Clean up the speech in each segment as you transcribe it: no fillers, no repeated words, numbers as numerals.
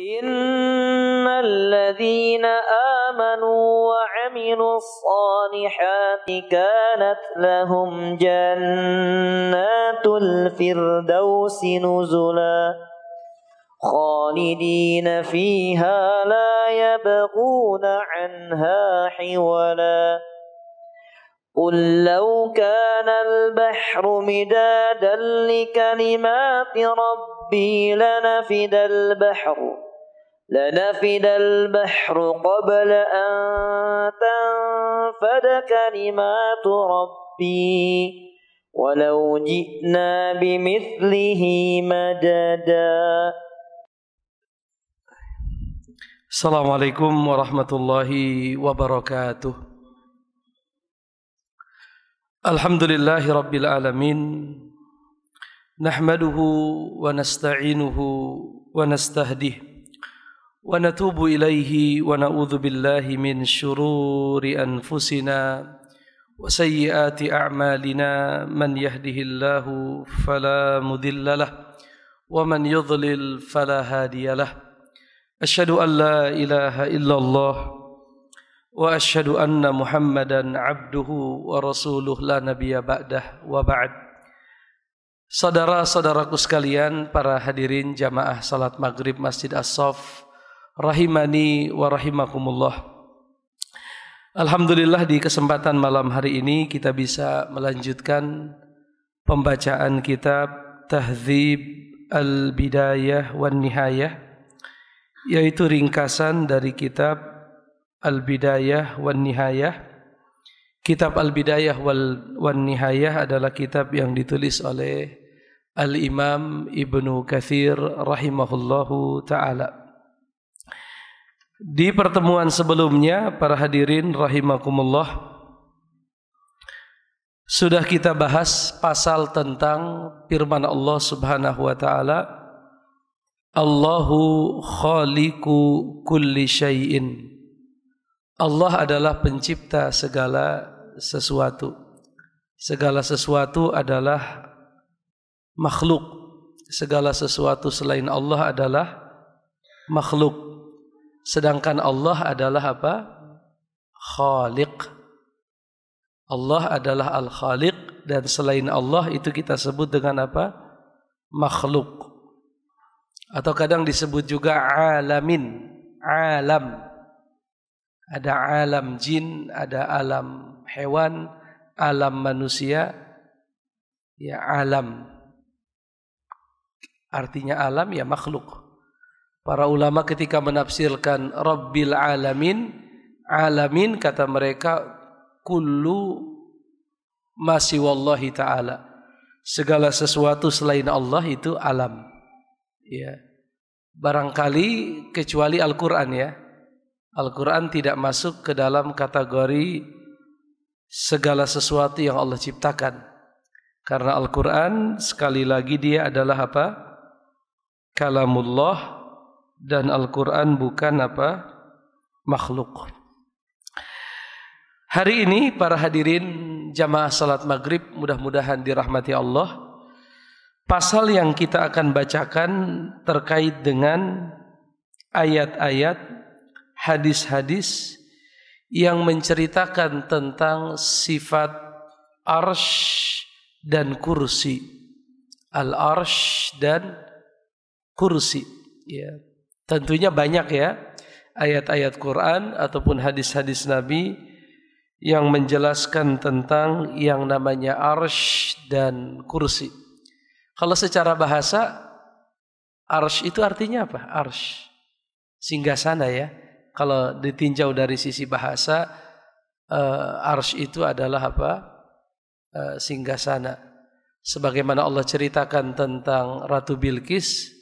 إن الذين آمنوا وعملوا الصالحات كانت لهم جنات الفردوس نزلا خالدين فيها لا يبغون عنها حولا قل لو كان البحر مدادا لكلمات ربي لنفد البحر قبل أن تنفد كلمات ربي ولو جئنا بمثله مددا. Assalamualaikum warahmatullahi wabarakatuh. Alhamdulillahi rabbil alamin. Nahmaduhu wa nasta'inuhu wa nastahdih wa natubu ilaihi wa na'udzu billahi min syururi anfusina wa sayyiati a'malina. Man yahdihillahu fala mudilla lahu wa man yudlil fala hadiya lahu. Asyhadu an la ilaha illallah wa asyhadu anna Muhammadan abduhu wa rasuluh la nabiyya ba'dah wa ba'd. Saudara-saudaraku sekalian, para hadirin jamaah salat maghrib Masjid As-Saff, rahimani wa rahimakumullah. Alhamdulillah, di kesempatan malam hari ini kita bisa melanjutkan pembacaan kitab Tahdzib Al-Bidayah wan Nihayah, yaitu ringkasan dari kitab Al-Bidayah wan Nihayah. Kitab Al-Bidayah wan Nihayah adalah kitab yang ditulis oleh Al-Imam Ibnu Katsir rahimahullahu ta'ala. Di pertemuan sebelumnya, para hadirin rahimakumullah, sudah kita bahas pasal tentang firman Allah subhanahu wa ta'ala, Allahu khaliqu kulli syai'in. Allah adalah pencipta segala sesuatu. Segala sesuatu adalah makhluk. Segala sesuatu selain Allah adalah makhluk. Sedangkan Allah adalah apa? Khaliq. Allah adalah Al-Khaliq, dan selain Allah itu kita sebut dengan apa? Makhluk. Atau kadang disebut juga alamin, alam. Ada alam jin, ada alam hewan, alam manusia. Ya, alam. Artinya alam, ya makhluk. Para ulama ketika menafsirkan Rabbil alamin, alamin kata mereka kullu ma siwallahi ta'ala. Segala sesuatu selain Allah itu alam. Ya. Barangkali kecuali Al-Quran, ya. Al-Quran tidak masuk ke dalam kategori segala sesuatu yang Allah ciptakan. Karena Al-Quran sekali lagi dia adalah apa? Kalamullah, dan Al-Quran bukan apa? Makhluk. Hari ini para hadirin jamaah salat maghrib, mudah-mudahan dirahmati Allah, pasal yang kita akan bacakan terkait dengan ayat-ayat, hadis-hadis yang menceritakan tentang sifat arsy dan kursi. Al-arsy dan kursi. Ya. Tentunya banyak, ya, ayat-ayat Quran ataupun hadis-hadis Nabi yang menjelaskan tentang yang namanya arsy dan kursi. Kalau secara bahasa, arsy itu artinya apa? Arsy, singgasana, ya. Kalau ditinjau dari sisi bahasa, arsy itu adalah apa? Singgasana. Sebagaimana Allah ceritakan tentang Ratu Bilqis,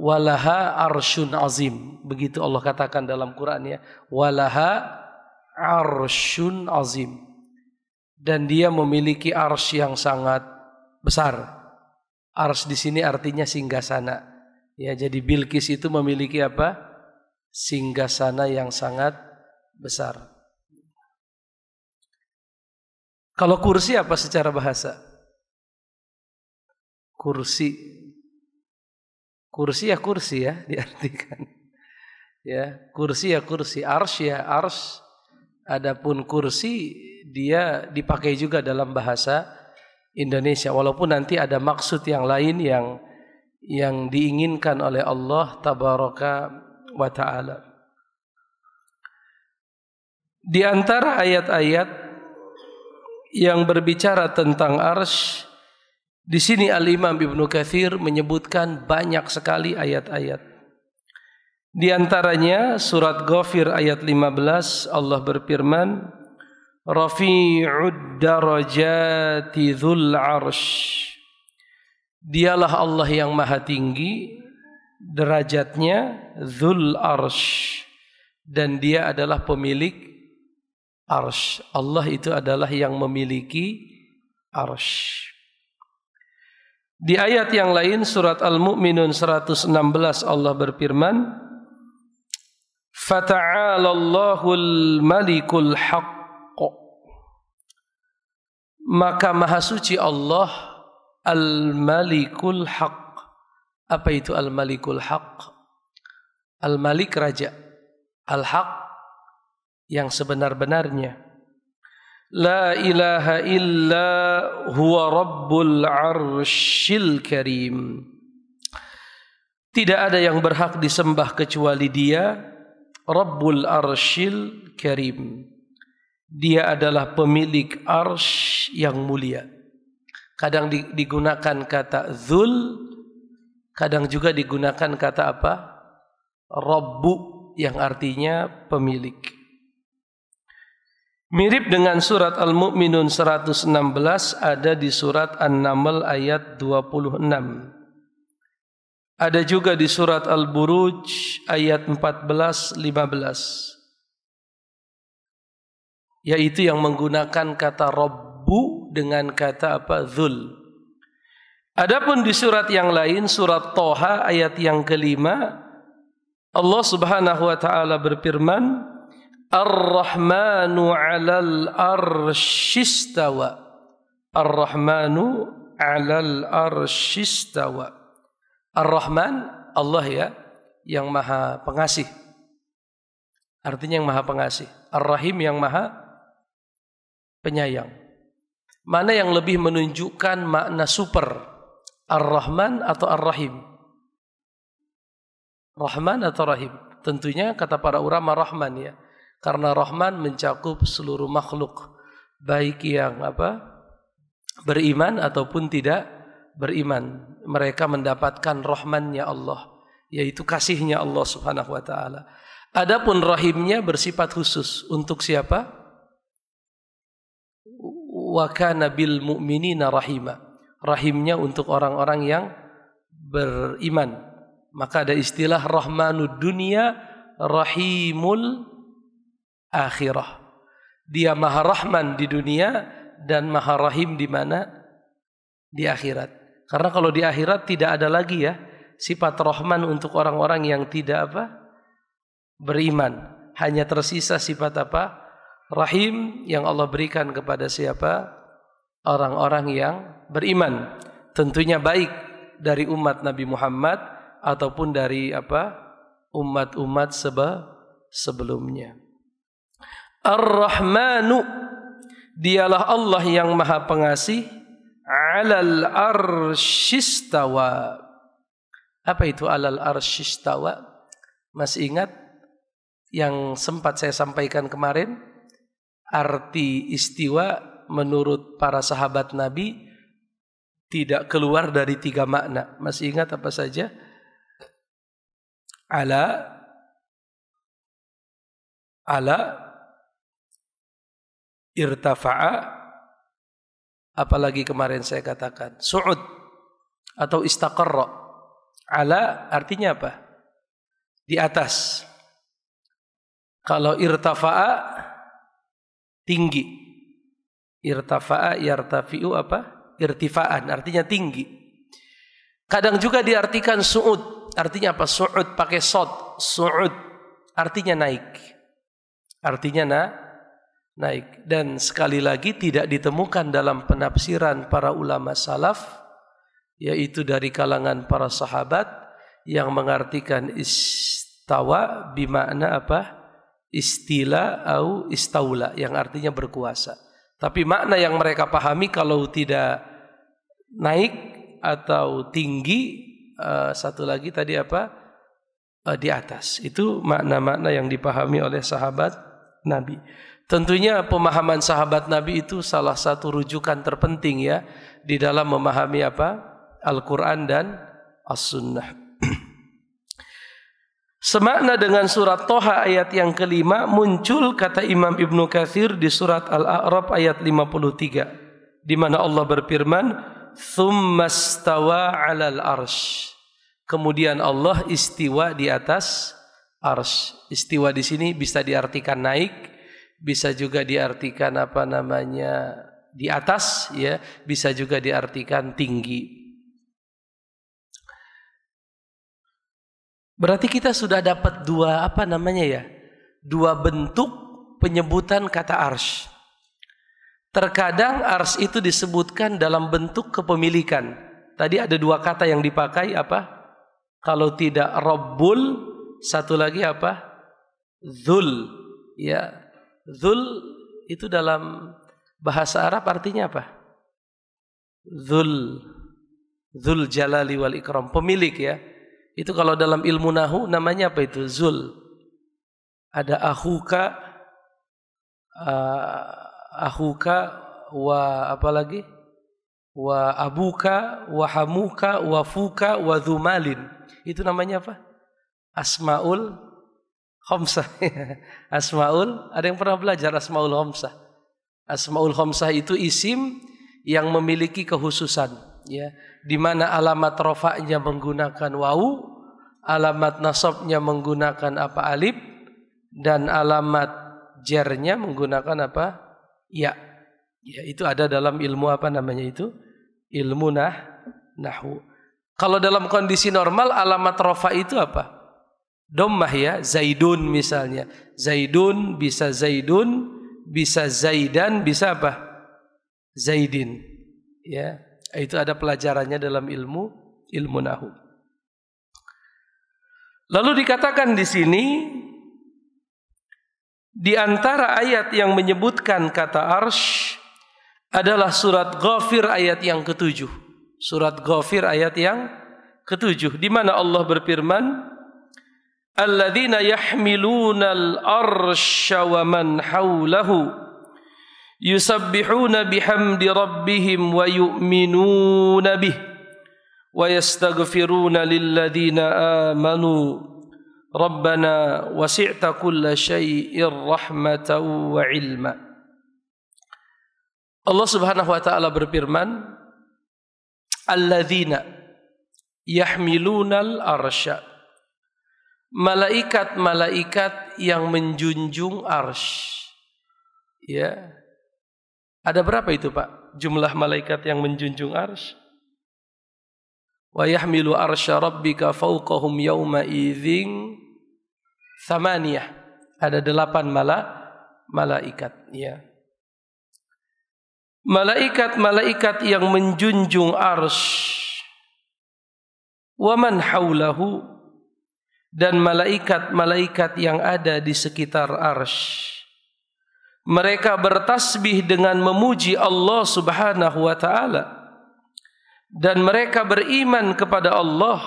walaha arsyun azim. Begitu Allah katakan dalam Quran, ya. Walaha arsyun azim. Dan dia memiliki arsy yang sangat besar. Arsy di sini artinya singgasana. Ya, jadi Bilqis itu memiliki apa? Singgasana yang sangat besar. Kalau kursi apa secara bahasa? Kursi. Kursi ya diartikan. Ya, kursi ya kursi, arsy ya arsy. Adapun kursi dia dipakai juga dalam bahasa Indonesia, walaupun nanti ada maksud yang lain yang diinginkan oleh Allah tabaraka wa taala. Di antara ayat-ayat yang berbicara tentang arsy, di sini Al-Imam Ibnu Katsir menyebutkan banyak sekali ayat-ayat. Di antaranya surat Ghafir ayat 15 Allah berfirman, Rafi'ud darajati dzul arsy. Dialah Allah yang maha tinggi derajatnya, dzul arsy, dan dia adalah pemilik arsy. Allah itu adalah yang memiliki arsy. Di ayat yang lain surat Al-Mu'minun 116 Allah berfirman, Fata'alallahul malikul haqq. Maka maha suci Allah al-malikul haqq. Apa itu al-malikul haqq? Al-malik raja, al-haqq yang sebenar-benarnya. La ilaha illa huwa rabbul arsyil karim. Tidak ada yang berhak disembah kecuali Dia, Rabbul arsyil karim. Dia adalah pemilik arsy yang mulia. Kadang digunakan kata dzul, kadang juga digunakan kata apa? Rabbu, yang artinya pemilik. Mirip dengan surat Al-Mu'minun 116 ada di surat An-Naml ayat 26. Ada juga di surat Al-Buruj ayat 14-15. Yaitu yang menggunakan kata Rabbu dengan kata apa? Dzul. Adapun di surat yang lain, surat Thaha ayat yang kelima, Allah Subhanahu wa taala berfirman, Ar-Rahmanu 'alal arsyistawa. Ar-Rahmanu 'alal arsyistawa. Ar-Rahman, Allah ya, yang maha pengasih. Artinya yang maha pengasih. Ar-Rahim, yang maha penyayang. Mana yang lebih menunjukkan makna super? Ar-Rahman atau Ar-Rahim? Rahman atau Rahim? Tentunya kata para ulama Rahman ya. Karena Rahman mencakup seluruh makhluk, baik yang beriman ataupun tidak beriman. Mereka mendapatkan rahmannya Allah, yaitu kasihnya Allah Subhanahu wa taala. Adapun rahimnya bersifat khusus untuk siapa? Wa kana bil mu'minina rahima. Rahimnya untuk orang-orang yang beriman. Maka ada istilah rahmanud dunya, rahimul akhirah. Dia maha rahman di dunia dan maha rahim di mana? Di akhirat. Karena kalau di akhirat tidak ada lagi ya sifat rahman untuk orang-orang yang tidak beriman. Hanya tersisa sifat rahim yang Allah berikan kepada siapa? Orang-orang yang beriman. Tentunya baik dari umat Nabi Muhammad ataupun dari umat-umat sebelumnya. Ar-Rahmanu, dialah Allah yang maha pengasih, 'alal arsyistawa. Apa itu 'alal arsyistawa? Masih ingat yang sempat saya sampaikan kemarin? Arti istiwa menurut para sahabat Nabi tidak keluar dari 3 makna. Masih ingat apa saja? Ala, irtafa'a, apalagi kemarin saya katakan su'ud atau istaqarra. Ala artinya apa? Di atas. Kalau irtafa'a tinggi. Irtafa'a yartafi'u irtifa'an, artinya tinggi. Kadang juga diartikan su'ud. Artinya apa? Su'ud pakai sod. Su'ud artinya naik. Artinya naik. Dan sekali lagi tidak ditemukan dalam penafsiran para ulama salaf, yaitu dari kalangan para sahabat, yang mengartikan istawa bimakna apa? Istila atau istaula, yang artinya berkuasa. Tapi makna yang mereka pahami kalau tidak naik atau tinggi, satu lagi tadi apa? Di atas. Itu makna-makna yang dipahami oleh sahabat Nabi. Tentunya pemahaman sahabat Nabi itu salah satu rujukan terpenting ya di dalam memahami apa? Al-Quran dan As-Sunnah. Semakna dengan surat Toha ayat yang kelima muncul kata Imam Ibnu Katsir di surat Al-A'raf ayat 53 di mana Allah berfirman, "Tsummastawa 'alal arsy." Kemudian Allah istiwa di atas arsy. Istiwa di sini bisa diartikan naik, bisa juga diartikan apa namanya di atas ya, bisa juga diartikan tinggi. Berarti kita sudah dapat dua apa namanya ya? Dua bentuk penyebutan kata arsy. Terkadang arsy itu disebutkan dalam bentuk kepemilikan. Tadi ada dua kata yang dipakai apa? Kalau tidak Rabbul, satu lagi apa? Dzul. Ya. Dzul itu dalam bahasa Arab artinya apa? Dzul jalali wal ikram, pemilik ya. Itu kalau dalam ilmu nahu namanya apa itu? Dzul. Ada ahuka wa apa lagi? Wa abuka wa hamuka wa fuka wa dzumalin. Itu namanya apa? Asmaul Khamsah. Asmaul, ada yang pernah belajar Asmaul Khamsah? Asmaul Khamsah itu isim yang memiliki kekhususan ya, di mana alamat rafa'nya menggunakan wawu, alamat nasabnya menggunakan apa? Alif, dan alamat jarnya menggunakan apa? Ya. Ya, itu ada dalam ilmu apa namanya itu? Ilmu nahwu. Kalau dalam kondisi normal alamat rafa itu apa? Dhammah ya, Zaidun misalnya. Zaidun, bisa Zaidan, bisa apa? Zaidin. Ya, itu ada pelajarannya dalam ilmu nahwu. Lalu dikatakan di sini di antara ayat yang menyebutkan kata arsy adalah surat Ghafir ayat yang ke-7. Surat Ghafir ayat yang ke-7 di mana Allah berfirman, alladzina yahmilunal arsya wa man hawlahu yusabbihuna bihamdi rabbihim wa yu'minuna bih wa yastaghfiruna lilladzina amanu rabbana wasi'ta kulla syai'ir rahmatan wa ilma. Allah Subhanahu wa taala berfirman, alladzina yahmilunal arsya, malaikat-malaikat yang menjunjung arsy. Ya. Ada berapa itu, Pak? Jumlah malaikat yang menjunjung arsy? Wa yahmilu arsya rabbika fawqahum yawma idzin thamaniyah. Ada 8 malaikat, ya. Malaikat-malaikat yang menjunjung arsy, wa man haulahu, dan malaikat-malaikat yang ada di sekitar arsy. Mereka bertasbih dengan memuji Allah Subhanahu wa taala, dan mereka beriman kepada Allah,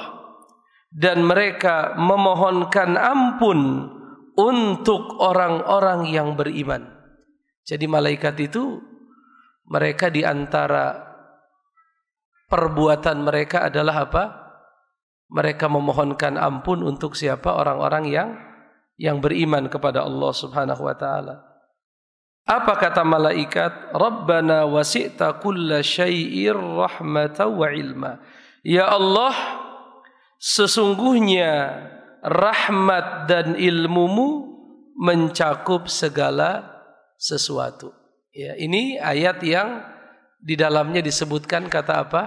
dan mereka memohonkan ampun untuk orang-orang yang beriman. Jadi malaikat itu mereka di antara perbuatan mereka adalah apa? Mereka memohonkan ampun untuk siapa? Orang-orang yang beriman kepada Allah Subhanahu wa taala. Apa kata malaikat? Rabbana wasi'ta kulla syai'ir rahmatan wa ilma. Ya Allah, sesungguhnya rahmat dan ilmumu mencakup segala sesuatu. Ya, ini ayat yang di dalamnya disebutkan kata apa?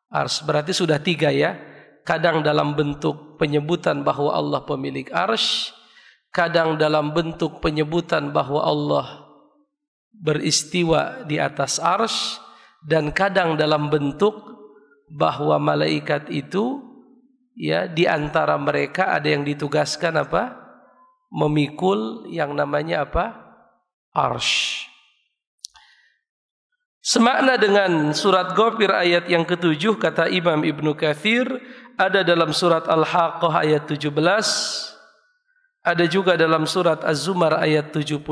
Arsy. Berarti sudah 3 ya. Kadang dalam bentuk penyebutan bahwa Allah pemilik arsy, kadang dalam bentuk penyebutan bahwa Allah beristiwa di atas arsy, dan kadang dalam bentuk bahwa malaikat itu ya di antara mereka ada yang ditugaskan apa? Memikul yang namanya apa? Arsy. Semakna dengan surat Ghafir ayat yang ke-7, kata Imam Ibnu Katsir, ada dalam surat Al-Haqqah ayat 17, ada juga dalam surat Az-Zumar ayat 75.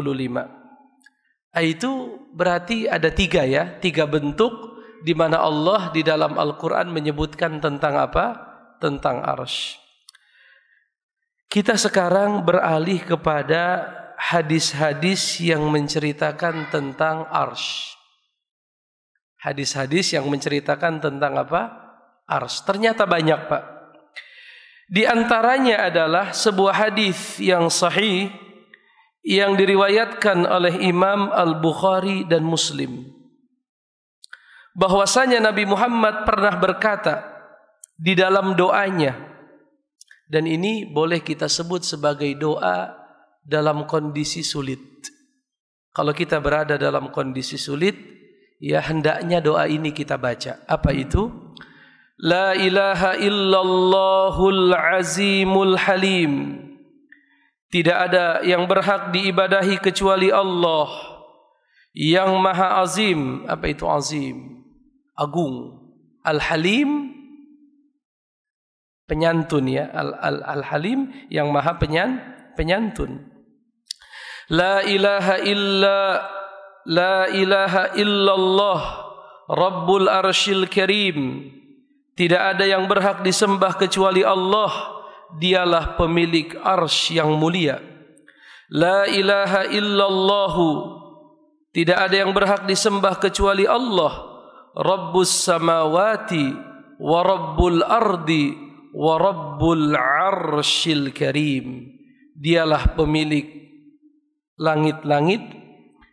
Itu berarti ada 3 ya, 3 bentuk di mana Allah di dalam Al-Quran menyebutkan tentang apa? Tentang arsy. Kita sekarang beralih kepada hadis-hadis yang menceritakan tentang arsy. Hadis-hadis yang menceritakan tentang apa? Arsy. Ternyata banyak, Pak. Di antaranya adalah sebuah hadis yang sahih yang diriwayatkan oleh Imam Al-Bukhari dan Muslim. Bahwasanya Nabi Muhammad pernah berkata di dalam doanya, dan ini boleh kita sebut sebagai doa dalam kondisi sulit. Kalau kita berada dalam kondisi sulit, ya hendaknya doa ini kita baca. Apa itu? La ilaha illallahul azimul halim. Tidak ada yang berhak diibadahi kecuali Allah yang maha azim. Apa itu azim? Agung. Al-Halim, penyantun ya. Al-Halim yang maha penyantun. La ilaha illallah Rabbul Arsyil Karim. Tidak ada yang berhak disembah kecuali Allah. Dialah pemilik arsy yang mulia. La ilaha illallahu. Tidak ada yang berhak disembah kecuali Allah. Rabbus samawati wa rabbul ardi wa rabbul arsyil karim. Dialah pemilik langit-langit,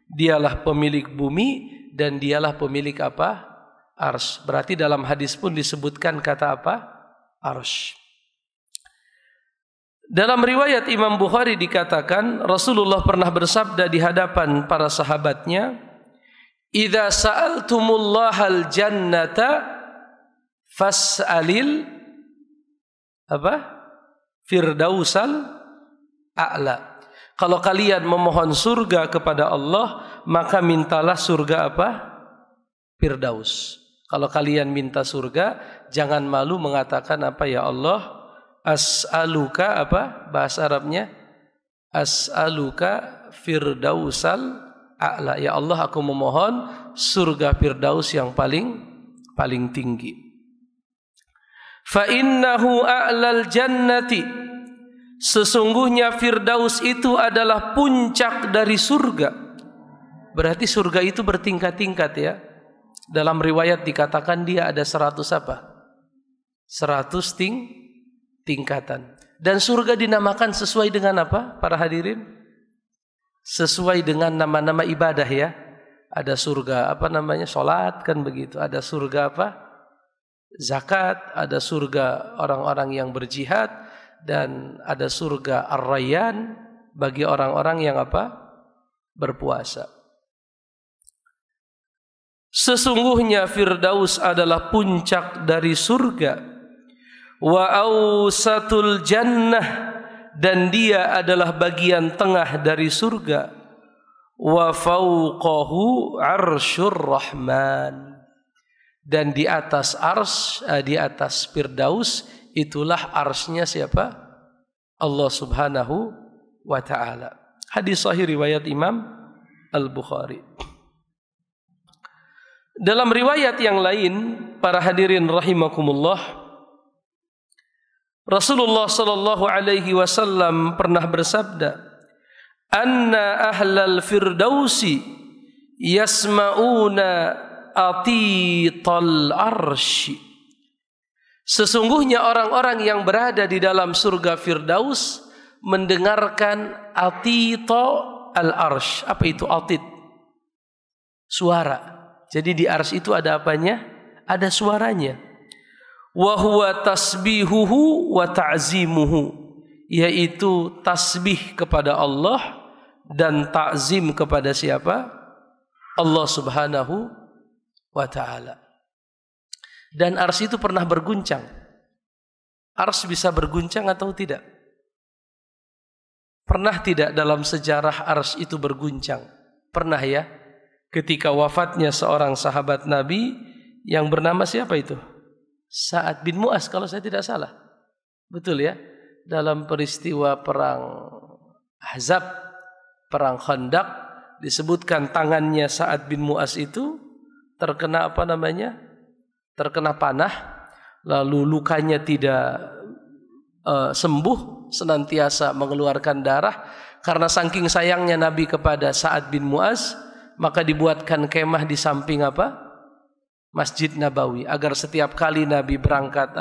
dialah pemilik bumi, dan dialah pemilik apa? Arsy. Berarti dalam hadis pun disebutkan kata apa? Arsy. Dalam riwayat Imam Bukhari dikatakan Rasulullah pernah bersabda di hadapan para sahabatnya, "Idza sa'altumullahal jannata fas'alil apa? Firdausal a'la." Kalau kalian memohon surga kepada Allah, maka mintalah surga apa? Firdaus. Kalau kalian minta surga, jangan malu mengatakan apa? Ya Allah, as'aluka apa? Bahasa Arabnya as'aluka firdausal a'la. Ya Allah, aku memohon surga Firdaus yang paling tinggi. Fa innahu a'lal jannati. Sesungguhnya Firdaus itu adalah puncak dari surga. Berarti surga itu bertingkat-tingkat ya. Dalam riwayat dikatakan dia ada 100 apa? 100 tingkatan. Dan surga dinamakan sesuai dengan apa? Para hadirin? Sesuai dengan nama-nama ibadah ya. Ada surga apa namanya? Salat kan begitu. Ada surga apa? Zakat. Ada surga orang-orang yang berjihad. Dan ada surga Ar-Rayyan bagi orang-orang yang apa? Berpuasa. Sesungguhnya Firdaus adalah puncak dari surga. Wa awsatul jannah, dan dia adalah bagian tengah dari surga. Wa fawqahu arsyur rahman, dan di atas di atas Firdaus itulah arsy-nya siapa? Allah Subhanahu wa ta'ala. Hadis sahih riwayat Imam Al-Bukhari. Dalam riwayat yang lain, para hadirin rahimakumullah, Rasulullah sallallahu alaihi wasallam pernah bersabda, "Anna ahlal firdausi yasma'una atital arsy." Sesungguhnya orang-orang yang berada di dalam surga Firdaus mendengarkan atito al-arsy. Apa itu atit? Suara. Jadi di arsy itu ada apanya? Ada suaranya. Wa huwa tasbihuhu wa ta'zimuhu, yaitu tasbih kepada Allah dan ta'zim kepada siapa? Allah Subhanahu wa ta'ala. Dan arsy itu pernah berguncang. Arsy bisa berguncang atau tidak? Pernah tidak dalam sejarah arsy itu berguncang? Pernah ya? Ketika wafatnya seorang sahabat Nabi yang bernama siapa itu? Sa'ad bin Mu'az kalau saya tidak salah. Betul ya? Dalam peristiwa perang Ahzab, perang Khandaq, disebutkan tangannya Sa'ad bin Mu'az itu terkena apa namanya? Terkena panah, lalu lukanya tidak sembuh, senantiasa mengeluarkan darah. Karena saking sayangnya Nabi kepada Sa'ad bin Mu'az, maka dibuatkan kemah di samping apa? Masjid Nabawi, agar setiap kali Nabi berangkat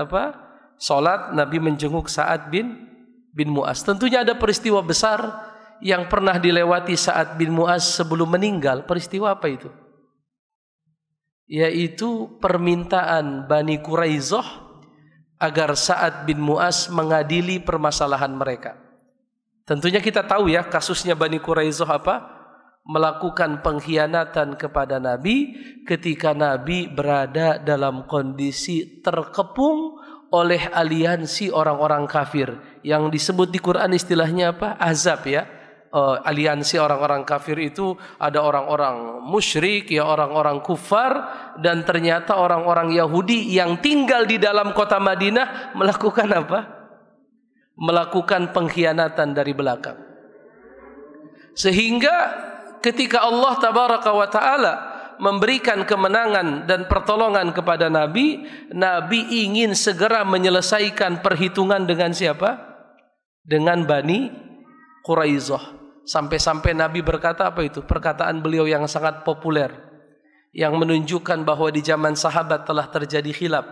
salat, Nabi menjenguk Sa'ad bin Mu'az. Tentunya ada peristiwa besar yang pernah dilewati Sa'ad bin Mu'az sebelum meninggal. Peristiwa apa itu? Yaitu permintaan Bani Quraizoh agar Sa'ad bin Mu'az mengadili permasalahan mereka. Tentunya kita tahu ya kasusnya Bani Quraizoh apa? Melakukan pengkhianatan kepada Nabi ketika Nabi berada dalam kondisi terkepung oleh aliansi orang-orang kafir yang disebut di Quran istilahnya apa? Azab ya. Aliansi orang-orang kafir itu ada orang-orang musyrik ya, orang-orang kufar, dan ternyata orang-orang Yahudi yang tinggal di dalam kota Madinah melakukan apa? Melakukan pengkhianatan dari belakang. Sehingga ketika Allah tabaraka wa ta'ala memberikan kemenangan dan pertolongan kepada Nabi, Nabi ingin segera menyelesaikan perhitungan dengan siapa? Dengan Bani Quraizoh. Sampai-sampai Nabi berkata apa itu? Perkataan beliau yang sangat populer, yang menunjukkan bahwa di zaman sahabat telah terjadi khilaf.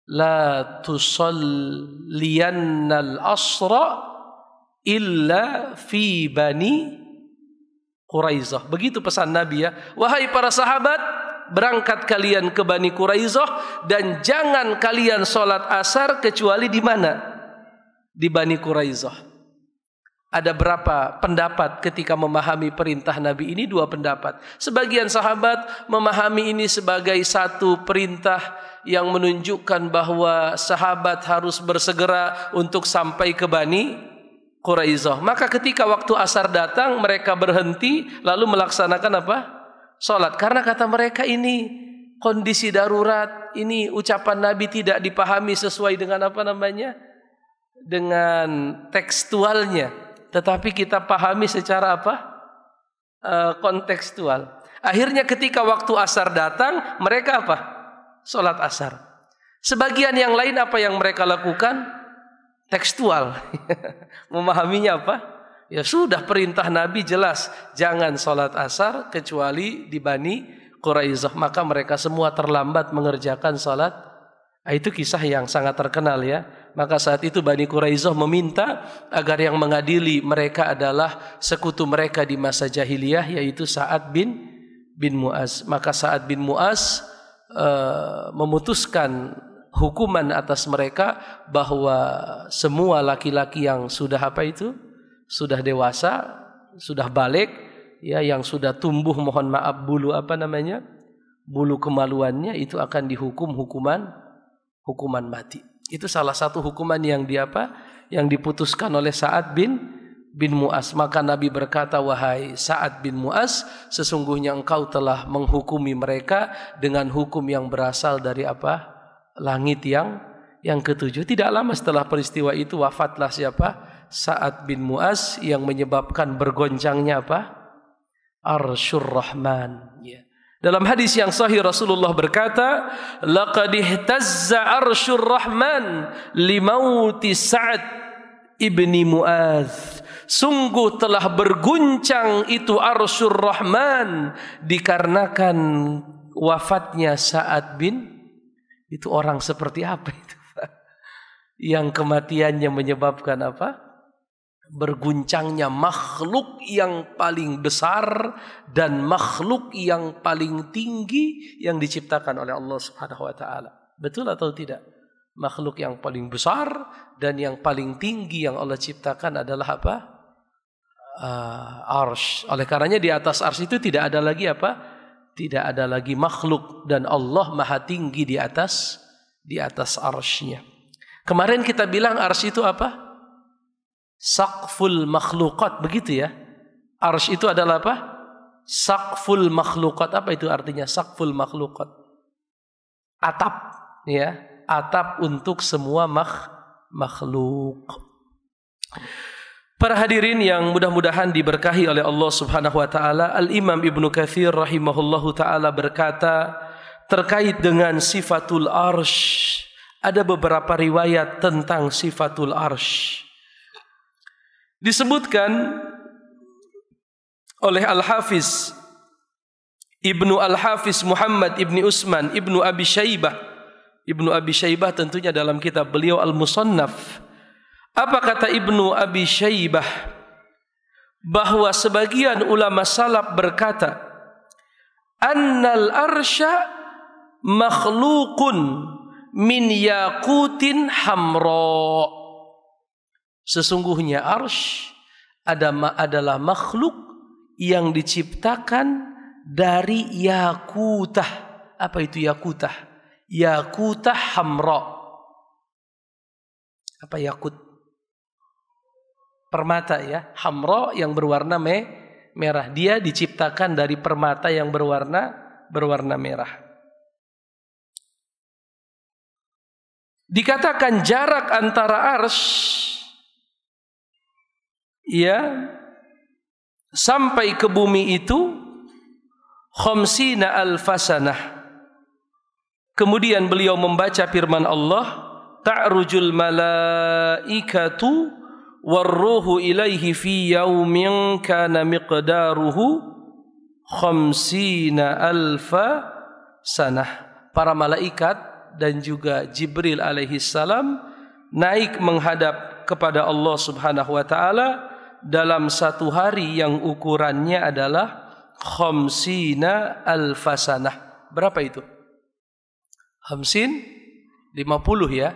La tusalliyannal asra illa fi Bani Quraizoh. Begitu pesan Nabi ya. Wahai para sahabat, berangkat kalian ke Bani Quraizoh dan jangan kalian sholat asar kecuali di mana? Di Bani Quraizoh. Ada berapa pendapat ketika memahami perintah Nabi ini? Dua pendapat. Sebagian sahabat memahami ini sebagai satu perintah yang menunjukkan bahwa sahabat harus bersegera untuk sampai ke Bani Quraizoh. Maka ketika waktu asar datang, mereka berhenti lalu melaksanakan apa? Salat. Karena kata mereka ini kondisi darurat, ini ucapan Nabi tidak dipahami sesuai dengan apa namanya? Dengan tekstualnya. Tetapi kita pahami secara apa? Kontekstual. Akhirnya ketika waktu asar datang, mereka apa? Salat asar. Sebagian yang lain apa yang mereka lakukan? Tekstual. Memahaminya apa? Ya sudah, perintah Nabi jelas, jangan sholat asar kecuali di Bani Quraizoh. Maka mereka semua terlambat mengerjakan sholat. Itu kisah yang sangat terkenal ya. Maka saat itu Bani Quraizoh meminta agar yang mengadili mereka adalah sekutu mereka di masa jahiliyah, yaitu Sa'ad bin Mu'az. Maka Sa'ad bin Mu'az memutuskan hukuman atas mereka bahwa semua laki-laki yang sudah apa itu? Sudah dewasa, sudah balik, ya, yang sudah tumbuh, mohon maaf, bulu apa namanya? Bulu kemaluannya itu akan dihukum hukuman mati. Itu salah satu hukuman yang yang diputuskan oleh Sa'ad bin Mu'az. Maka Nabi berkata, wahai Sa'ad bin Mu'az, sesungguhnya engkau telah menghukumi mereka dengan hukum yang berasal dari apa? Langit yang ketujuh. Tidak lama setelah peristiwa itu wafatlah siapa? Sa'ad bin Mu'az, yang menyebabkan bergoncangnya apa? Arsyur Rahman. Ya. Dalam hadis yang sahih Rasulullah berkata, laqad ihtazza arsyur Rahman limauti Sa'ad ibni Mu'az. Sungguh telah berguncang itu arsyur Rahman dikarenakan wafatnya Sa'ad bin. Itu orang seperti apa itu, Pak? Yang kematiannya menyebabkan apa? Berguncangnya makhluk yang paling besar dan makhluk yang paling tinggi yang diciptakan oleh Allah Subhanahu wa taala. Betul atau tidak? Makhluk yang paling besar dan yang paling tinggi yang Allah ciptakan adalah apa? Arsy. Oleh karenanya di atas arsy itu tidak ada lagi apa? Tidak ada lagi makhluk, dan Allah maha tinggi di atas arsy-Nya. Kemarin kita bilang arsy itu apa? Saqful makhluqat, begitu ya. Arsy itu adalah apa? Saqful makhluqat. Apa itu artinya saqful makhluqat? Atap, ya. Atap untuk semua makhluk. Para hadirin yang mudah-mudahan diberkahi oleh Allah Subhanahu wa taala, Al-Imam Ibnu Katsir rahimahullahu taala berkata terkait dengan sifatul arsy, ada beberapa riwayat tentang sifatul arsy. Disebutkan oleh Al-Hafiz Ibnu Al-Hafiz Muhammad Ibni Utsman Ibnu Abi Syaibah. Ibnu Abi Syaibah tentunya dalam kitab beliau Al-Musannaf. Apa kata Ibnu Abi Syaibah? Bahwa sebagian ulama salaf berkata, annal arsya makhluqun min yaqutin hamra. Sesungguhnya arsy adalah makhluk yang diciptakan dari yakutah. Apa itu yakutah? Yakutah hamra. Apa yakut? Permata ya, hamra yang berwarna merah. Dia diciptakan dari permata yang berwarna merah. Dikatakan jarak antara arsy ya sampai ke bumi itu 50 alfasanah. Kemudian beliau membaca firman Allah, ta'rujul malaikatu warruhu ilaihi fi yaumin kana miqdaruhu 50 alfa sanah. Para malaikat dan juga Jibril alaihi salam naik menghadap kepada Allah Subhanahu wa taala dalam satu hari yang ukurannya adalah 50 alfa sanah. Berapa itu? 50 ya.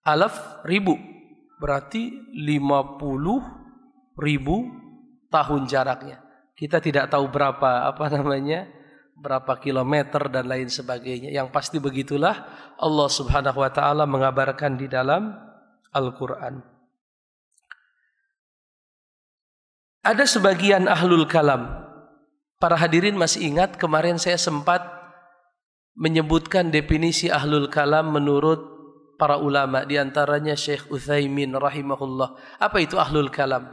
Alaf ribu. Berarti 50.000 tahun jaraknya. Kita tidak tahu berapa kilometer dan lain sebagainya. Yang pasti begitulah Allah Subhanahu wa taala mengabarkan di dalam Al-Qur'an. Ada sebagian ahlul kalam. Para hadirin masih ingat kemarin saya sempat menyebutkan definisi ahlul kalam menurut para ulama, di antaranya Syekh Utsaimin rahimahullah. Apa itu ahlul kalam?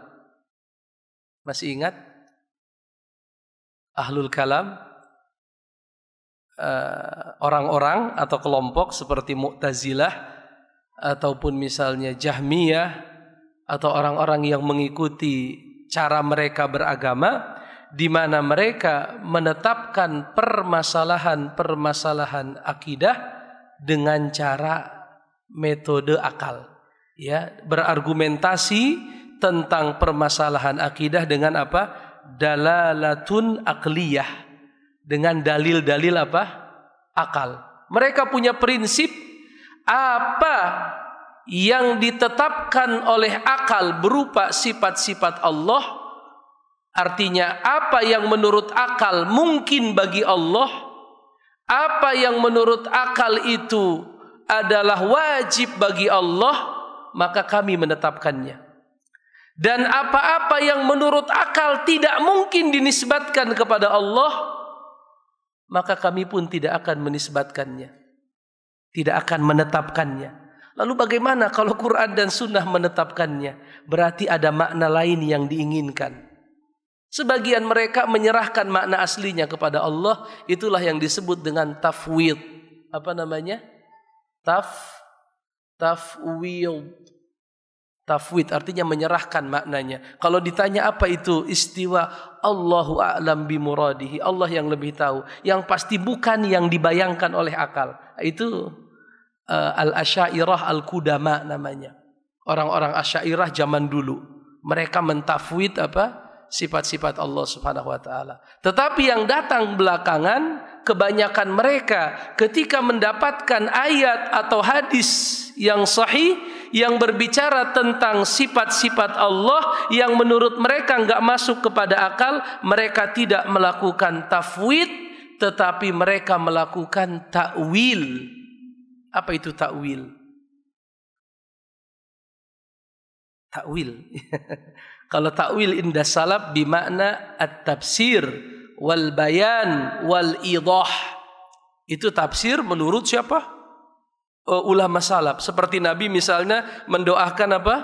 Masih ingat? Ahlul kalam orang-orang atau kelompok seperti Mu'tazilah ataupun misalnya Jahmiyah atau orang-orang yang mengikuti cara mereka beragama, di mana mereka menetapkan permasalahan akidah dengan cara metode akal, ya, berargumentasi tentang permasalahan akidah dengan apa? Dalalatun akliyah, dengan dalil-dalil apa? Akal. Mereka punya prinsip apa yang ditetapkan oleh akal berupa sifat-sifat Allah, artinya apa yang menurut akal mungkin bagi Allah, apa yang menurut akal itu adalah wajib bagi Allah, maka kami menetapkannya. Dan apa-apa yang menurut akal tidak mungkin dinisbatkan kepada Allah, maka kami pun tidak akan menisbatkannya, tidak akan menetapkannya. Lalu bagaimana kalau Quran dan Sunnah menetapkannya? Berarti ada makna lain yang diinginkan. Sebagian mereka menyerahkan makna aslinya kepada Allah. Itulah yang disebut dengan tafwid. Apa namanya? Tafwid artinya menyerahkan maknanya. Kalau ditanya apa itu istiwa, Allahu a'lam bimuradihi, Allah yang lebih tahu. Yang pasti bukan yang dibayangkan oleh akal. Itu al-Asy'ariyah al-Qudama namanya. Orang-orang Asy'ariyah zaman dulu. Mereka mentafwid apa? Sifat-sifat Allah Subhanahu wa taala. Tetapi yang datang belakangan, kebanyakan mereka ketika mendapatkan ayat atau hadis yang sahih yang berbicara tentang sifat-sifat Allah yang menurut mereka enggak masuk kepada akal, mereka tidak melakukan tafwid, tetapi mereka melakukan ta'wil. Apa itu ta'wil? takwil. Kalau takwil indah salaf bimakna at-tafsir wal bayan wal idah. Itu tafsir menurut siapa? Ulama salaf. Seperti Nabi misalnya mendoakan apa?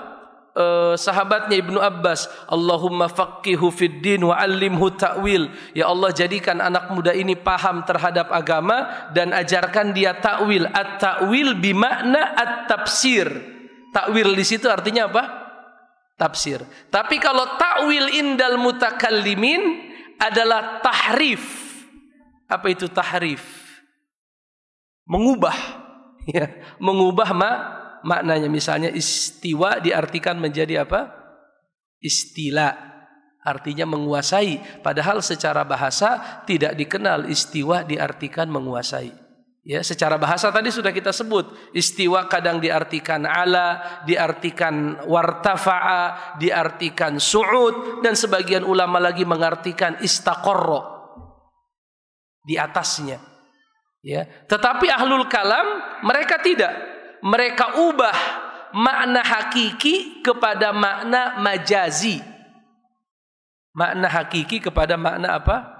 Sahabatnya Ibnu Abbas, Allahumma faqihhu fid din wa 'allimhu ta'wil. Ya Allah, jadikan anak muda ini paham terhadap agama dan ajarkan dia ta'wil. At-ta'wil bimakna at-tafsir. Ta'wil di situ artinya apa? Tafsir. Tapi kalau ta'wil indal mutakallimin adalah tahrif. Apa itu tahrif? Mengubah, ya, mengubah maknanya. Misalnya istiwa diartikan menjadi apa? Istila, artinya menguasai. Padahal secara bahasa tidak dikenal istiwa diartikan menguasai. Ya, secara bahasa tadi sudah kita sebut. Istiwa kadang diartikan ala, diartikan wartafa'a, diartikan su'ud, dan sebagian ulama lagi mengartikan istaqarra, di atasnya. Ya, tetapi ahlul kalam mereka tidak. Mereka ubah makna hakiki kepada makna majazi. Makna hakiki kepada makna apa?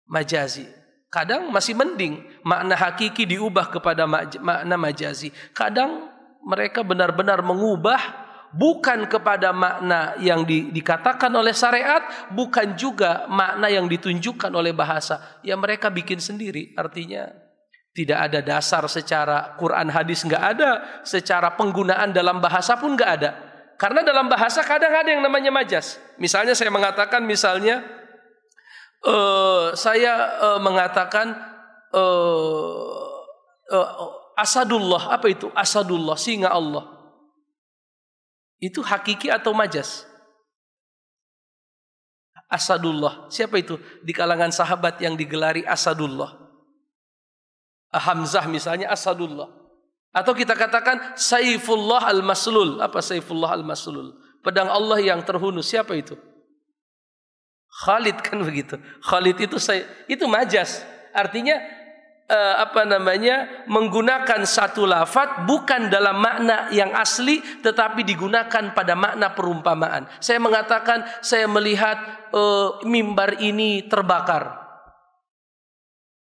Majazi. Kadang masih mending makna hakiki diubah kepada makna majazi. Kadang mereka benar-benar mengubah bukan kepada makna yang dikatakan oleh syariat, bukan juga makna yang ditunjukkan oleh bahasa. Ya mereka bikin sendiri, artinya tidak ada dasar secara Quran hadis, nggak ada. Secara penggunaan dalam bahasa pun nggak ada. Karena dalam bahasa kadang ada yang namanya majas. Misalnya saya mengatakan, saya mengatakan asadullah. Apa itu? Asadullah, singa Allah. Itu hakiki atau majas? Asadullah. Siapa itu? Di kalangan sahabat yang digelari Asadullah. Hamzah misalnya Asadullah. Atau kita katakan Saifullah al-Maslul. Apa Saifullah al-Maslul? Pedang Allah yang terhunus. Siapa itu? Khalid, kan begitu. Khalid itu majas. Artinya menggunakan satu lafaz bukan dalam makna yang asli, tetapi digunakan pada makna perumpamaan. Saya mengatakan saya melihat mimbar ini terbakar.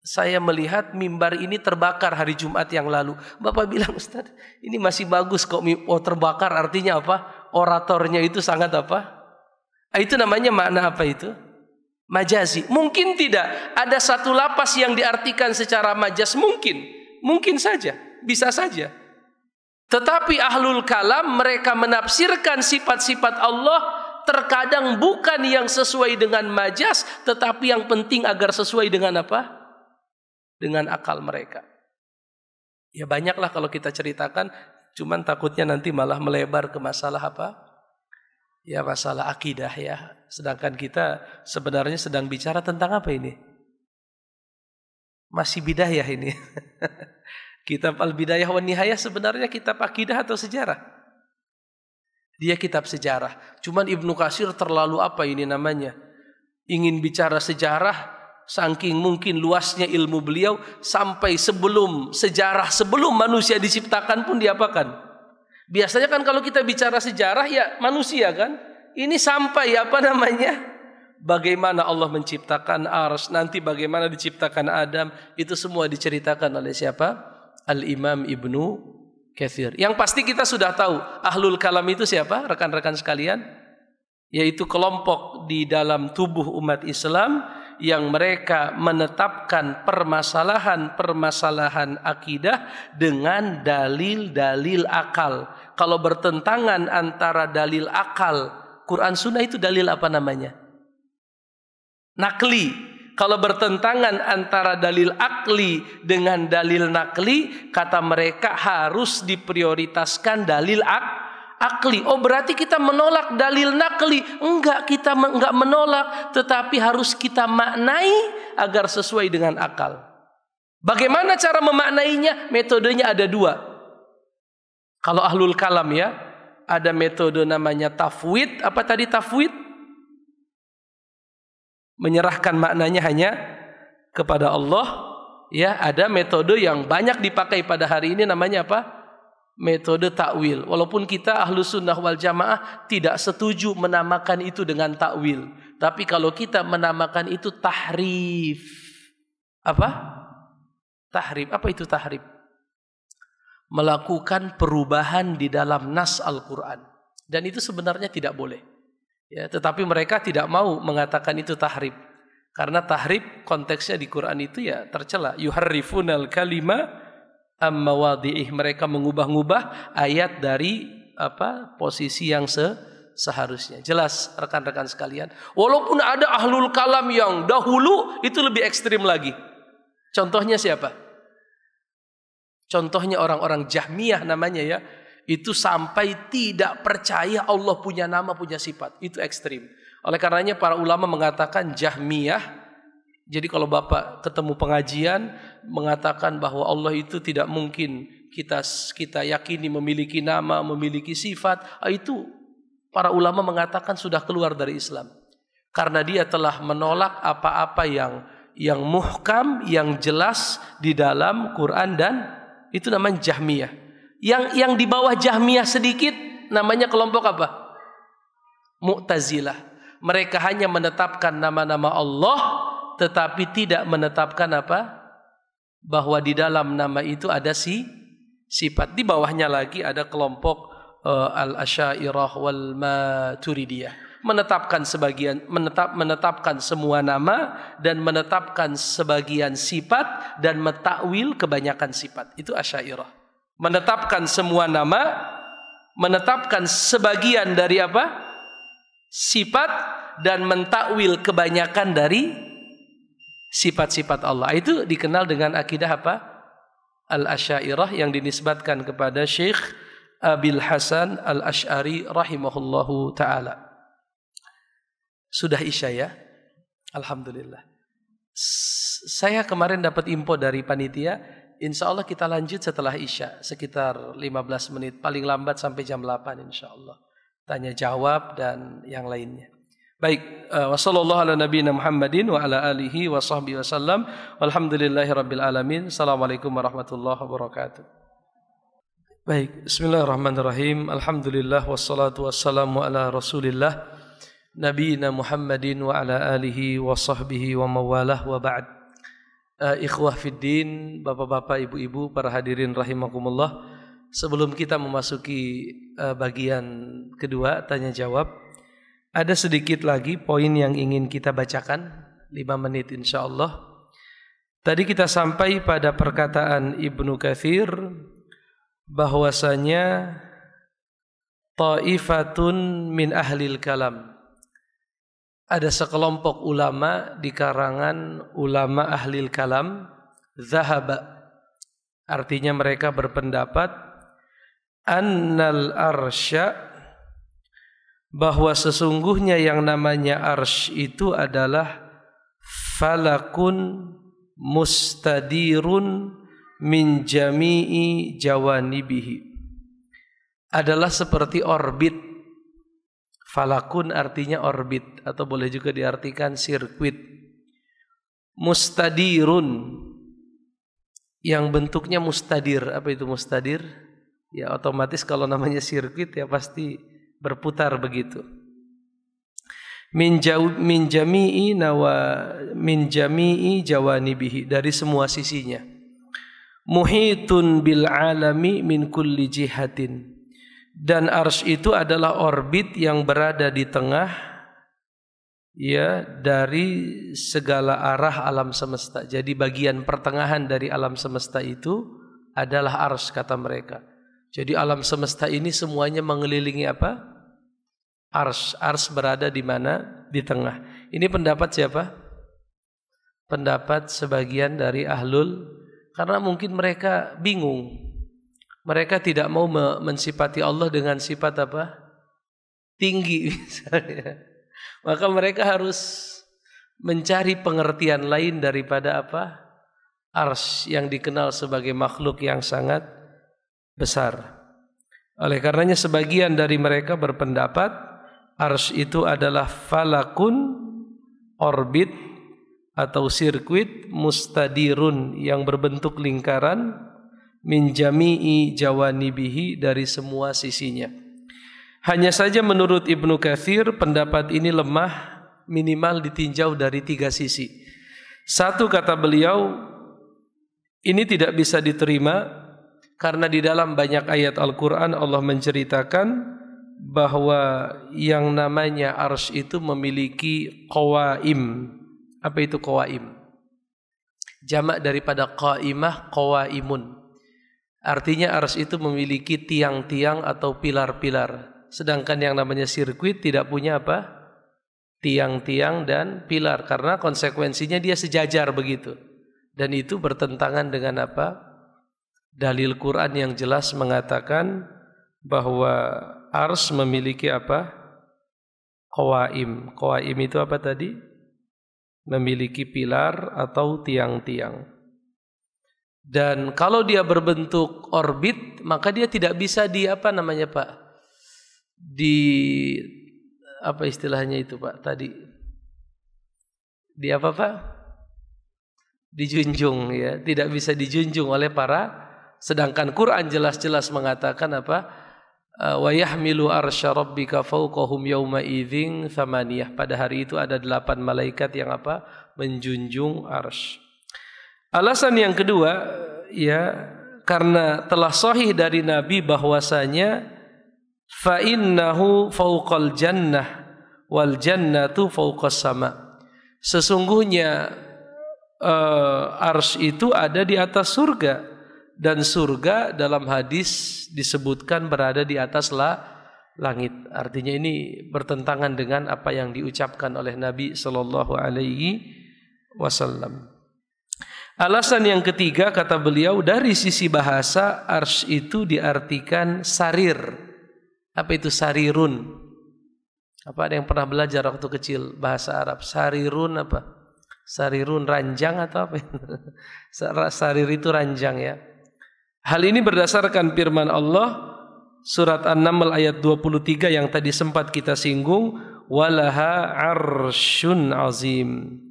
Saya melihat mimbar ini terbakar hari Jumat yang lalu. Bapak bilang, Ustaz, ini masih bagus kok. Terbakar artinya apa? Oratornya itu sangat apa? Itu namanya makna apa itu? Majazi. Mungkin tidak ada satu lapas yang diartikan secara majas. Mungkin saja, bisa saja. Tetapi ahlul kalam mereka menafsirkan sifat-sifat Allah terkadang bukan yang sesuai dengan majas, tetapi yang penting agar sesuai dengan apa? Dengan akal mereka. Ya banyaklah kalau kita ceritakan, cuman takutnya nanti malah melebar ke masalah apa? Ya masalah akidah ya. Sedangkan kita sebenarnya sedang bicara tentang apa ini? Masih bidayah ini. Kitab Al-Bidayah wa Nihayah sebenarnya kitab akidah atau sejarah? Dia kitab sejarah. Cuman Ibnu Katsir terlalu apa ini namanya? Ingin bicara sejarah, saking mungkin luasnya ilmu beliau sampai sebelum manusia diciptakan pun diapakan? Biasanya kan kalau kita bicara sejarah ya manusia kan. Ini sampai bagaimana Allah menciptakan Arsy, nanti bagaimana diciptakan Adam, itu semua diceritakan oleh siapa? Al-Imam Ibnu Katsir. Yang pasti kita sudah tahu ahlul kalam itu siapa? Rekan-rekan sekalian, yaitu kelompok di dalam tubuh umat Islam yang mereka menetapkan permasalahan akidah dengan dalil-dalil akal. Kalau bertentangan antara dalil akal, Quran Sunnah itu dalil apa namanya? Nakli. Kalau bertentangan antara dalil akli dengan dalil nakli, kata mereka harus diprioritaskan dalil akli. Oh berarti kita menolak dalil nakli? Enggak, kita enggak menolak, tetapi harus kita maknai agar sesuai dengan akal. Bagaimana cara memaknainya? Metodenya ada dua. Kalau ahlul kalam ya, ada metode namanya tafwid. Apa tadi tafwid? Menyerahkan maknanya hanya kepada Allah. Ya, ada metode yang banyak dipakai pada hari ini namanya apa? metode takwil. Walaupun kita ahlu sunnah wal jamaah tidak setuju menamakan itu dengan takwil. Tapi kalau kita menamakan itu tahrif. Apa? Tahrif. Apa itu tahrif? Melakukan perubahan di dalam nas Al-Quran. Dan itu sebenarnya tidak boleh. Ya, tetapi mereka tidak mau mengatakan itu tahrif. Karena tahrif konteksnya di Quran itu ya tercela. Yuharrifunal kalima am-mawadhi'ih. Mereka mengubah-ubah ayat dari posisi yang seharusnya. Jelas rekan-rekan sekalian. Walaupun ada ahlul kalam yang dahulu itu lebih ekstrim lagi. Contohnya siapa? Contohnya orang-orang Jahmiyah namanya ya. Itu sampai tidak percaya Allah punya nama, punya sifat. Itu ekstrim. Oleh karenanya para ulama mengatakan Jahmiyah. Jadi kalau Bapak ketemu pengajian mengatakan bahwa Allah itu tidak mungkin kita yakini memiliki nama, memiliki sifat, itu para ulama mengatakan sudah keluar dari Islam. Karena dia telah menolak apa-apa yang muhkam, yang jelas di dalam Quran, dan itu namanya Jahmiyah. Yang di bawah Jahmiyah sedikit namanya kelompok apa? Mu'tazilah. Mereka hanya menetapkan nama-nama Allah tetapi tidak menetapkan apa? Bahwa di dalam nama itu ada sifat. Di bawahnya lagi ada kelompok Al-Asy'ariyah wal Maturidiyah. Menetapkan semua nama dan menetapkan sebagian sifat dan mentakwil kebanyakan sifat. Itu Asy'ariyah. Menetapkan semua nama, menetapkan sebagian dari apa? Sifat, dan mentakwil kebanyakan dari sifat-sifat Allah. Itu dikenal dengan akidah apa? Al-Asy'ariyah yang dinisbatkan kepada Syekh Abil Hasan Al-Asy'ari rahimahullahu ta'ala. Sudah Isya ya? Alhamdulillah. Saya kemarin dapat info dari panitia, insya Allah kita lanjut setelah Isya, sekitar 15 menit, paling lambat sampai jam 8 insya Allah. Tanya jawab dan yang lainnya. Baik, wassallallahu ala nabiyina Muhammadin wa ala alihi wa sahbihi wasallam. Walhamdulillahi rabbil alamin. Assalamualaikum warahmatullahi wabarakatuh. Baik, bismillahirrahmanirrahim. Alhamdulillah wassalatu wassalamu ala Rasulillah nabiyina Muhammadin wa ala alihi wa sahbihi wa mawalah wa ba'd. Ikhwah fiddin, bapak-bapak, ibu-ibu, para hadirin rahimakumullah. Sebelum kita memasuki bagian kedua, tanya jawab, ada sedikit lagi poin yang ingin kita bacakan, 5 menit insyaallah. Tadi kita sampai pada perkataan Ibnu Katsir bahwasanya ta'ifatun min ahlil kalam. Ada sekelompok ulama di karangan ulama ahlil kalam, zahaba, artinya mereka berpendapat annal arsya, bahwa sesungguhnya yang namanya arsy itu adalah falakun mustadirun min jami'i jawanibihi, adalah seperti orbit. Falakun artinya orbit, atau boleh juga diartikan sirkuit. Mustadirun, yang bentuknya mustadir. Apa itu mustadir? Ya otomatis kalau namanya sirkuit ya pasti berputar begitu. Min jami'i jawanibihi, dari semua sisinya. Muhitun bil alami min kulli jihatin. Dan arsy itu adalah orbit yang berada di tengah, ya, dari segala arah alam semesta. Jadi bagian pertengahan dari alam semesta itu adalah arsy, kata mereka. Jadi alam semesta ini semuanya mengelilingi apa? Arsy. Arsy berada di mana? Di tengah. Ini pendapat siapa? Pendapat sebagian dari ahlul, karena mungkin mereka bingung. Mereka tidak mau mensifati Allah dengan sifat apa? Tinggi misalnya. Maka mereka harus mencari pengertian lain daripada apa? Arsy, yang dikenal sebagai makhluk yang sangat besar. Oleh karenanya sebagian dari mereka berpendapat arsy itu adalah falakun, orbit atau sirkuit, mustadirun, yang berbentuk lingkaran, min jami'i jawanibihi, dari semua sisinya. Hanya saja menurut Ibnu Katsir pendapat ini lemah, minimal ditinjau dari 3 sisi. Satu, kata beliau, ini tidak bisa diterima karena di dalam banyak ayat Al-Quran Allah menceritakan bahwa yang namanya arsy itu memiliki qawaim. Apa itu qawaim? Jamak daripada qaimah, qawaimun. Artinya arsy itu memiliki tiang-tiang atau pilar-pilar. Sedangkan yang namanya sirkuit tidak punya apa? Tiang-tiang dan pilar, karena konsekuensinya dia sejajar begitu. Dan itu bertentangan dengan apa? Dalil Quran yang jelas mengatakan bahwa arsy memiliki apa? Qawaim. Qawaim itu apa tadi? Memiliki pilar atau tiang-tiang. Dan kalau dia berbentuk orbit, maka dia tidak bisa di apa namanya Pak? Di apa istilahnya itu Pak tadi? Di apa Pak? Dijunjung ya, tidak bisa dijunjung oleh para. Sedangkan Quran jelas-jelas mengatakan apa? Wa yahmilu arsya rabbika fawqahum yawma idzin thamaniyah. Pada hari itu ada 8 malaikat yang apa? Menjunjung arsy. Alasan yang kedua ya, karena telah sahih dari Nabi bahwasanya fa innahu fawqal jannah wal jannatu fawqas sama. Sesungguhnya arsy itu ada di atas surga, dan surga dalam hadis disebutkan berada di atas langit. Artinya ini bertentangan dengan apa yang diucapkan oleh Nabi sallallahu alaihi wasallam. Alasan yang ketiga, kata beliau, dari sisi bahasa arsy itu diartikan sarir. Apa itu sarirun? Apa ada yang pernah belajar waktu kecil bahasa Arab? Sarirun apa? Sarirun ranjang atau apa? Sarir itu ranjang ya. Hal ini berdasarkan firman Allah surat An-Naml ayat 23 yang tadi sempat kita singgung, walaha arsyun azim.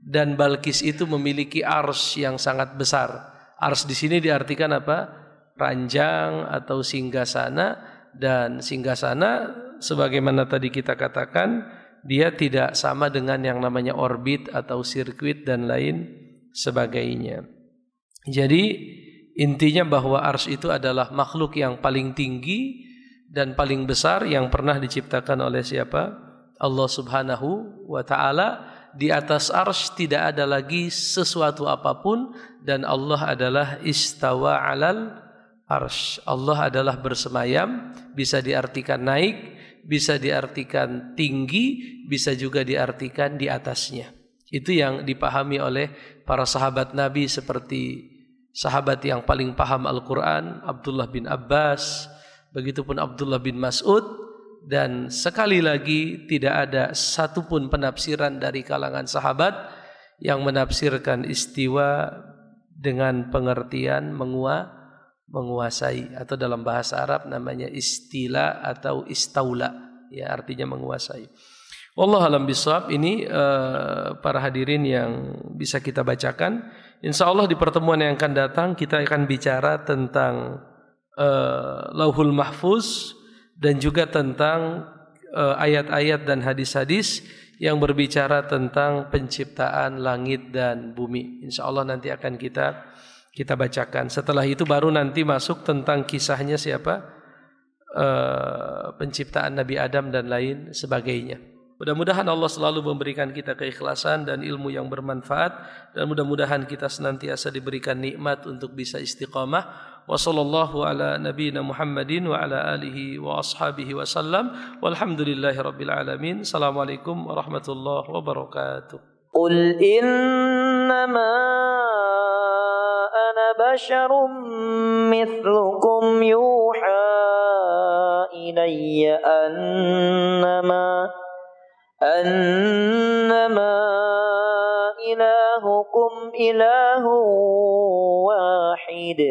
Dan Balkis itu memiliki arsy yang sangat besar. Arsy di sini diartikan apa? Ranjang atau singgasana. Dan singgasana sebagaimana tadi kita katakan, dia tidak sama dengan yang namanya orbit atau sirkuit dan lain sebagainya. Jadi intinya bahwa arsy itu adalah makhluk yang paling tinggi dan paling besar yang pernah diciptakan oleh siapa? Allah Subhanahu wa ta'ala. Di atas arsy tidak ada lagi sesuatu apapun, dan Allah adalah istawa alal arsy. Allah adalah bersemayam, bisa diartikan naik, bisa diartikan tinggi, bisa juga diartikan di atasnya. Itu yang dipahami oleh para sahabat Nabi, seperti sahabat yang paling paham Al-Quran, Abdullah bin Abbas, begitupun Abdullah bin Mas'ud, dan sekali lagi tidak ada satupun penafsiran dari kalangan sahabat yang menafsirkan istiwa dengan pengertian menguasai, atau dalam bahasa Arab namanya istila atau istaula, ya artinya menguasai. Wallahu a'lam bishawab. Ini para hadirin yang bisa kita bacakan. Insyaallah di pertemuan yang akan datang kita akan bicara tentang Lauhul Mahfuz dan juga tentang ayat-ayat dan hadis-hadis yang berbicara tentang penciptaan langit dan bumi. Insyaallah nanti akan kita bacakan. Setelah itu baru nanti masuk tentang kisahnya siapa? Penciptaan Nabi Adam dan lain sebagainya. Mudah-mudahan Allah selalu memberikan kita keikhlasan dan ilmu yang bermanfaat, dan mudah-mudahan kita senantiasa diberikan nikmat untuk bisa istiqamah. Wa sallallahu ala nabiyyina Muhammadin wa ala alihi wa ashabihi wa sallam. Walhamdulillahi rabbil alamin. Assalamualaikum warahmatullahi wabarakatuh. Qul innama ana basyarum mithlukum yuha ilayya أنما إلهكم إله واحد